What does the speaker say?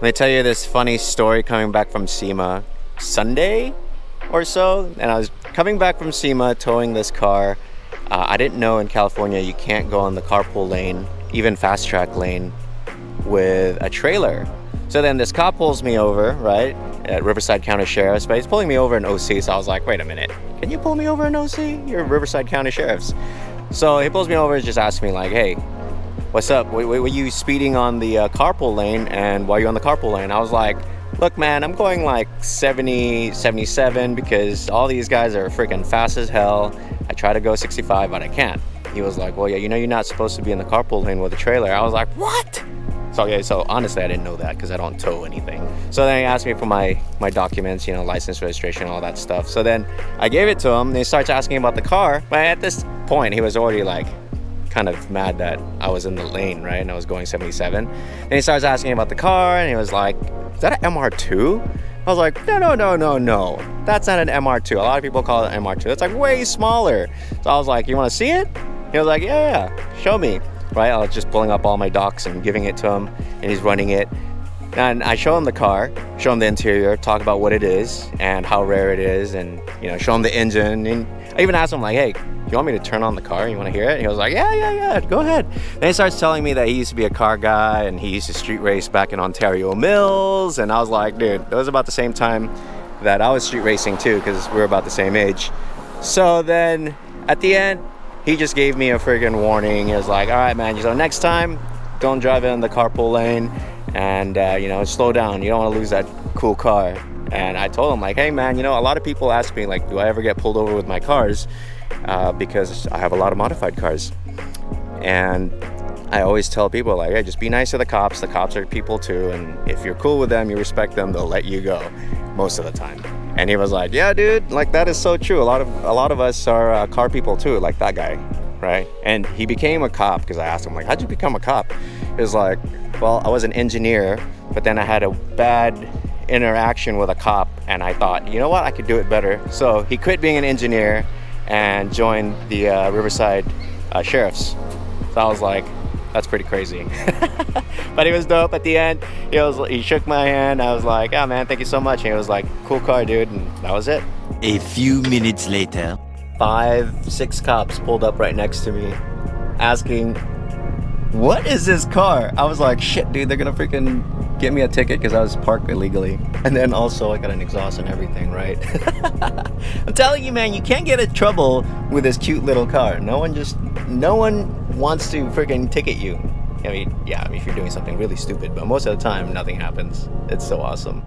Let me tell you this funny story coming back from SEMA Sunday or so. And I was coming back from SEMA towing this car. I didn't know in California you can't go on the carpool lane, even fast track lane, with a trailer. So then this cop pulls me over, right, at Riverside County Sheriff's, but he's pulling me over in OC. So I was like, wait a minute, can you pull me over in OC? You're Riverside County Sheriff's. So he pulls me over and just asks me like, hey, what's up? Were you speeding on the carpool lane, and why are you on the carpool lane? I was like, look man, I'm going like 70, 77 because all these guys are freaking fast as hell. I try to go 65, but I can't. He was like, well, yeah, you know you're not supposed to be in the carpool lane with a trailer. I was like, what? So honestly, I didn't know that because I don't tow anything. So then he asked me for my documents, license, registration, all that stuff. So then I gave it to him, and he starts asking about the car. But at this point, he was already like kind of mad that I was in the lane, right? And I was going 77. And he starts asking about the car, and he was like, is that an MR2? I was like, no. That's not an MR2. A lot of people call it an MR2. It's like way smaller. So I was like, you want to see it? He was like, yeah, show me. Right? I was just pulling up all my docs and giving it to him, and he's running it. And I show him the car, show him the interior, talk about what it is and how rare it is, and show him the engine. And I even asked him like, hey, you want me to turn on the car? You want to hear it? And he was like, yeah, go ahead. Then he starts telling me that he used to be a car guy and he used to street race back in Ontario Mills. And I was like, dude, it was about the same time that I was street racing too, because we were about the same age. So then at the end, he just gave me a friggin' warning. He was like, all right, man, so next time, don't drive in the carpool lane and, slow down. You don't want to lose that cool car. And I told him, like, hey, man, a lot of people ask me, like, do I ever get pulled over with my cars? Because I have a lot of modified cars. And I always tell people, like, hey, just be nice to the cops. The cops are people, too. And if you're cool with them, you respect them, they'll let you go most of the time. And he was like, yeah, dude, like that is so true. A lot of us are car people too, like that guy, right? And he became a cop because I asked him, like, how'd you become a cop? He was like, well, I was an engineer, but then I had a bad interaction with a cop, and I thought, you know what, I could do it better. So he quit being an engineer and joined the Riverside Sheriff's. So I was like, that's pretty crazy. But he was dope at the end. He shook my hand. I was like, oh man, thank you so much. And he was like, cool car, dude. And that was it. A few minutes later, 5, 6 cops pulled up right next to me asking, what is this car? I was like, shit, dude, they're gonna freaking give me a ticket because I was parked illegally. And then also I got an exhaust and everything, right? I'm telling you, man, you can't get in trouble with this cute little car. No one wants to freaking ticket you. I mean, if you're doing something really stupid, but most of the time, nothing happens. It's so awesome.